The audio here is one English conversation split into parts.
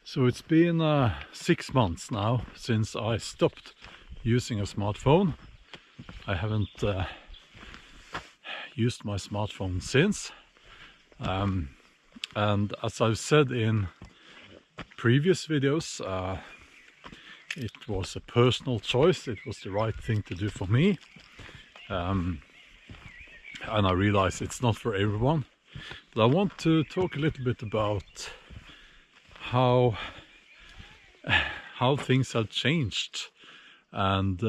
So it's been 6 months now since I stopped using a smartphone. I haven't used my smartphone since. And as I've said in previous videos, it was a personal choice. It was the right thing to do for me. And I realize it's not for everyone. But I want to talk a little bit about how things have changed and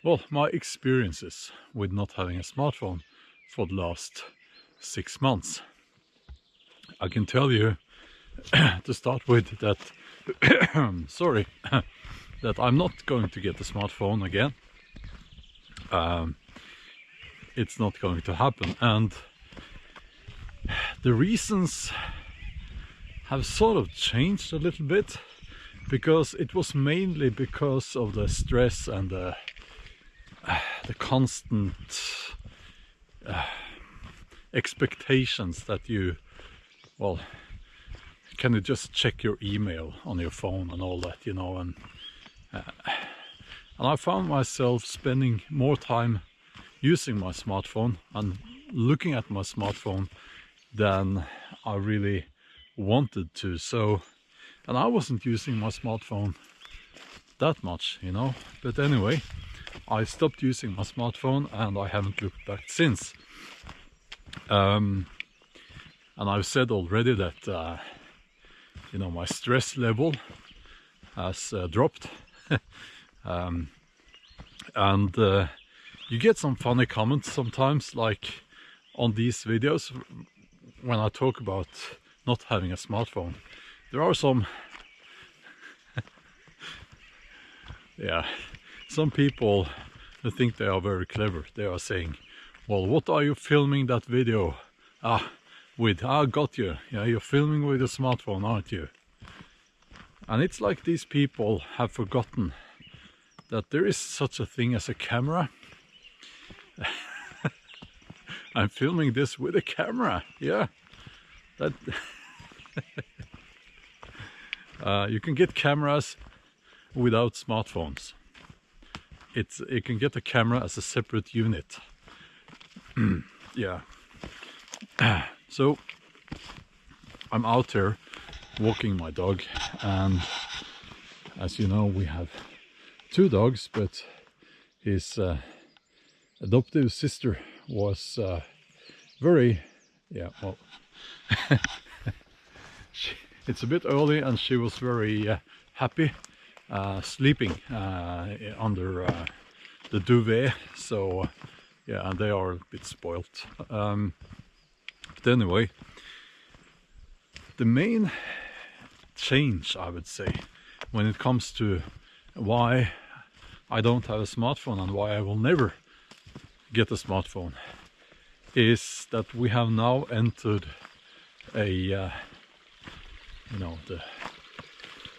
well, my experiences with not having a smartphone for the last 6 months. I can tell you to start with that sorry, that I'm not going to get a smartphone again. It's not going to happen, and the reasons have sort of changed a little bit, because it was mainly because of the stress and the constant expectations that you, well, can you just check your email on your phone and all that, you know, and I found myself spending more time using my smartphone and looking at my smartphone than I really wanted to. So, and I wasn't using my smartphone that much, you know, but anyway, I stopped using my smartphone and I haven't looked back since. And I've said already that you know, my stress level has dropped. And you get some funny comments sometimes, like on these videos when I talk about not having a smartphone. There are some yeah, some people who think they are very clever. They are saying, well, what are you filming that video with? I got you. Yeah, you're filming with a smartphone, aren't you? And it's like these people have forgotten that there is such a thing as a camera. I'm filming this with a camera, yeah. That you can get cameras without smartphones. You can get a camera as a separate unit. Yeah. So I'm out here walking my dog, and as you know, we have 2 dogs, but his adoptive sister was very, yeah, well, it's a bit early, and she was very happy sleeping under the duvet. So yeah, and they are a bit spoilt. But anyway, the main change, I would say, when it comes to why I don't have a smartphone and why I will never get a smartphone, is that we have now entered a you know,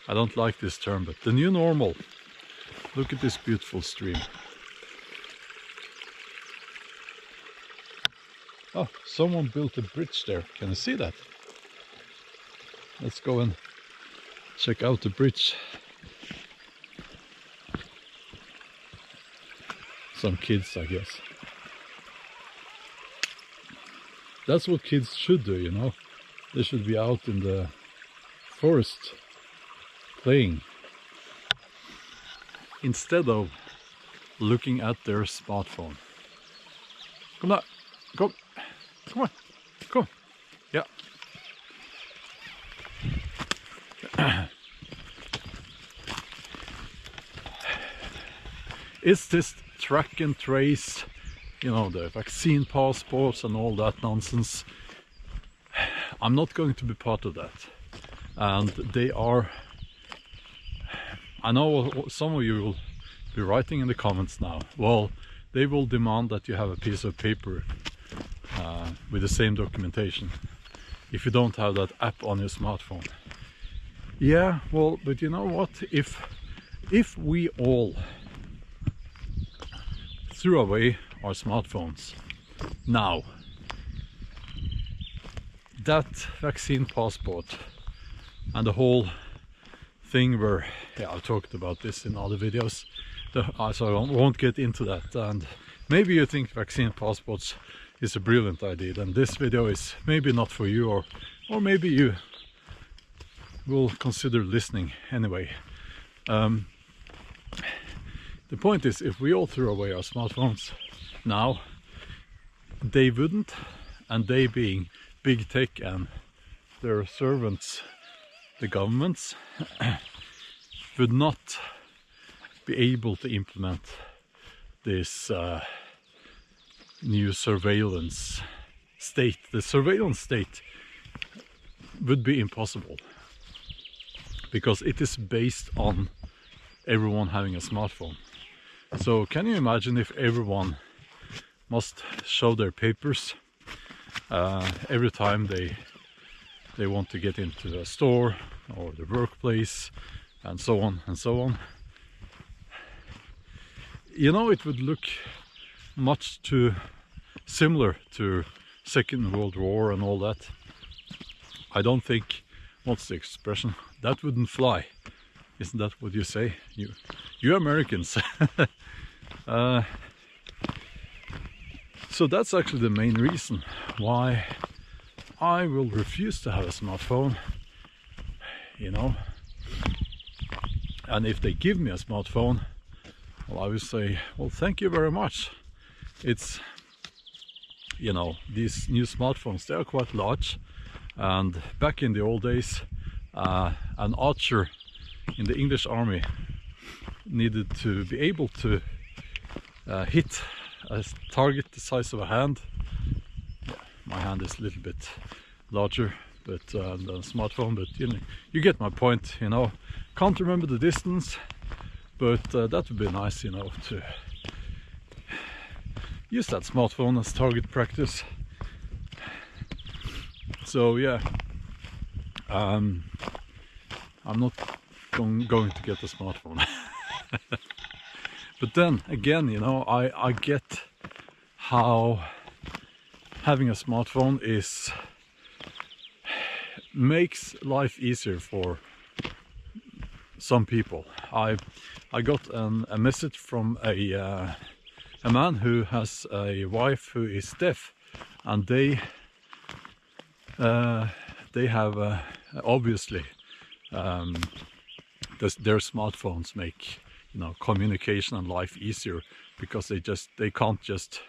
I don't like this term, but the new normal. Look at this beautiful stream. Oh, someone built a bridge there. Can you see that? Let's go and check out the bridge. Some kids, I guess. That's what kids should do, you know. They should be out in the forest playing instead of looking at their smartphone. Come on, come on, come. Yeah. Is this track and trace, you know, the vaccine passports and all that nonsense? I'm not going to be part of that. And they are, I know some of you will be writing in the comments now, well, they will demand that you have a piece of paper with the same documentation if you don't have that app on your smartphone. Yeah, well, but you know what, if we all threw away our smartphones now, that vaccine passport and the whole thing where, yeah, I've talked about this in other videos, so I won't get into that. And maybe you think vaccine passports is a brilliant idea, then this video is maybe not for you, or maybe you will consider listening anyway. The point is, if we all threw away our smartphones now, they wouldn't, and they being big tech and their servants, the governments, would not be able to implement this new surveillance state. The surveillance state would be impossible, because it is based on everyone having a smartphone. So can you imagine if everyone must show their papers every time they want to get into a store or the workplace, and so on and so on? You know, it would look much too similar to Second World War and all that. I don't think, what's the expression? That wouldn't fly. Isn't that what you say? You Americans. So that's actually the main reason why I will refuse to have a smartphone, you know. And if they give me a smartphone, well, I will say, well, thank you very much. It's, you know, these new smartphones, they are quite large, and back in the old days, an archer in the English army needed to be able to hit a target the size of a hand. Yeah, my hand is a little bit larger but than a smartphone, but you know, you get my point. You know, can't remember the distance, but that would be nice, you know, to use that smartphone as target practice. So yeah, I'm not going to get a smartphone. But then again, you know, I get how having a smartphone makes life easier for some people. I got a message from a man who has a wife who is deaf, and they have obviously their smartphones make, you know, communication and life easier, because they can't just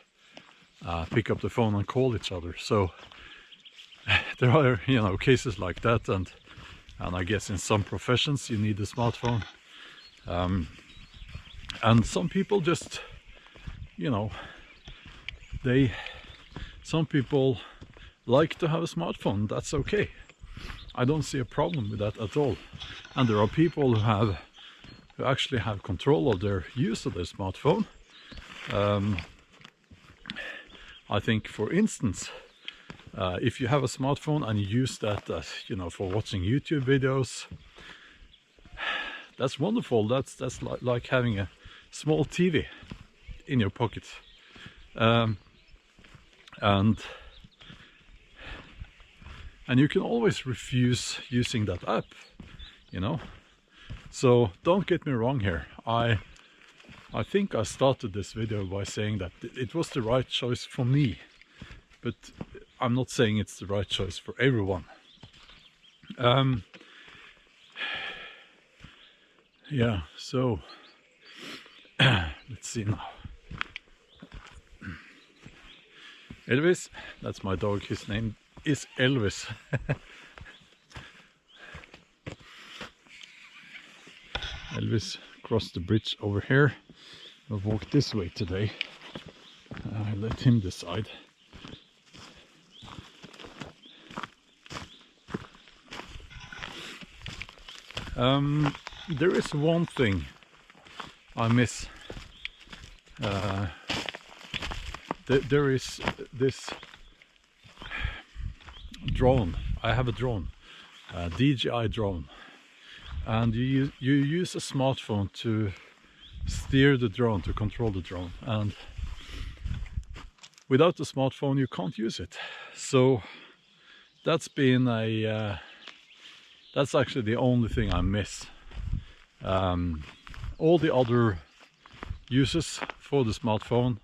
pick up the phone and call each other. So there are, you know, cases like that, and I guess in some professions you need a smartphone, and some people just, you know, some people like to have a smartphone. That's okay. I don't see a problem with that at all. And there are people who actually have control of their use of their smartphone. I think, for instance, if you have a smartphone and you use that as, you know, for watching YouTube videos, that's wonderful. That's like having a small TV in your pocket. And you can always refuse using that app, you know. So don't get me wrong here. I think I started this video by saying that it was the right choice for me, but I'm not saying it's the right choice for everyone. Yeah, so let's see now. Elvis, that's my dog. His name is Elvis. Elvis crossed the bridge over here. I'll walk this way today. I let him decide. There is one thing I miss. There is this drone. I have a drone, a DJI drone, and you use a smartphone to steer the drone, to control the drone, and without the smartphone you can't use it. So that's been That's actually the only thing I miss. All the other uses for the smartphone,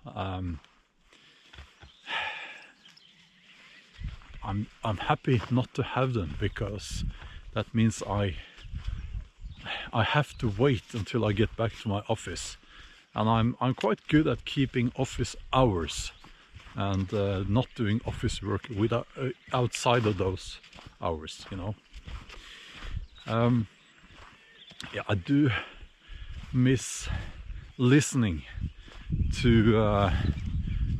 I'm happy not to have them, because that means I have to wait until I get back to my office, and I'm quite good at keeping office hours and not doing office work without outside of those hours, you know. Yeah, I do miss listening to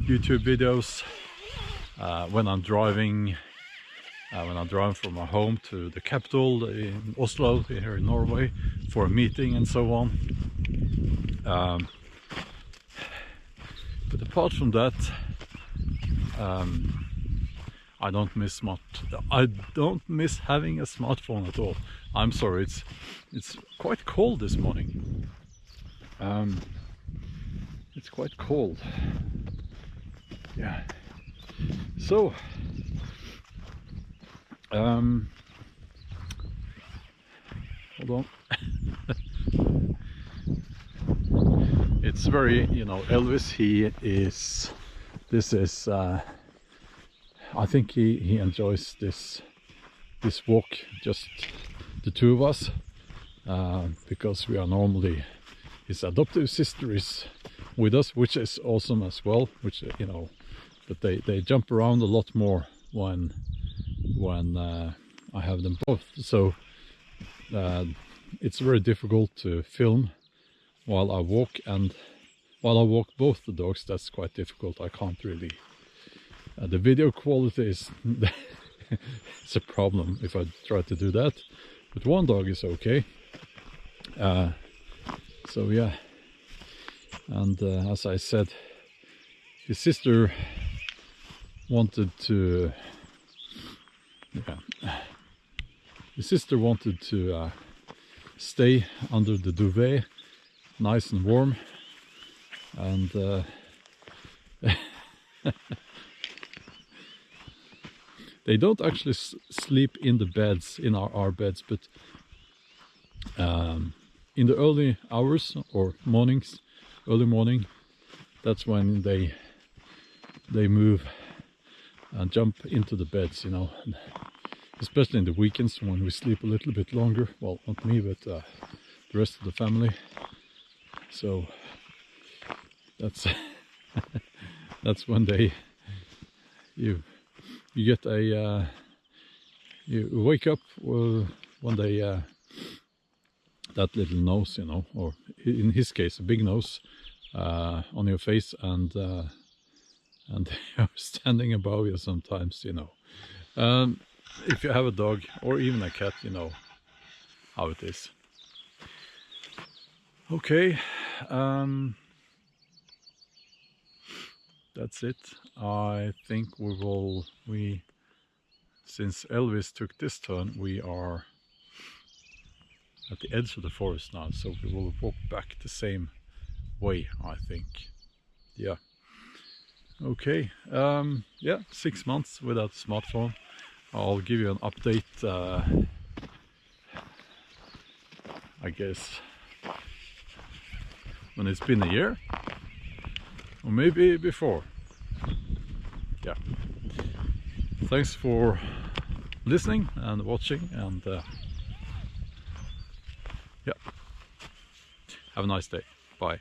YouTube videos when I'm driving from my home to the capital in Oslo, here in Norway, for a meeting and so on. But apart from that, I don't miss having a smartphone at all. I'm sorry, it's quite cold this morning. It's quite cold. Yeah. So hold on. It's very, you know, Elvis, I think he enjoys this walk, just the two of us, because we are normally, his adoptive sister is with us, which is awesome as well, which, you know, but they jump around a lot more when I have them both, so it's very difficult to film while I walk, and while I walk both the dogs, that's quite difficult. I can't really, the video quality is it's a problem if I try to do that, but one dog is okay. So yeah, and as I said, his sister wanted to stay under the duvet, nice and warm, and they don't actually sleep in the beds, in our beds, but in the early hours or mornings, early morning, that's when they move and jump into the beds, you know, especially in the weekends when we sleep a little bit longer. Well, not me, but the rest of the family. So that's that's when you get a you wake up when they that little nose, you know, or in his case a big nose on your face, and they are standing above you sometimes, you know. If you have a dog or even a cat, you know how it is. Okay, that's it. I think since Elvis took this turn, we are at the edge of the forest now, so we will walk back the same way, I think. Yeah. Okay, yeah, 6 months without a smartphone. I'll give you an update, I guess, when it's been a year, or maybe before. Yeah. Thanks for listening and watching, and yeah, have a nice day. Bye.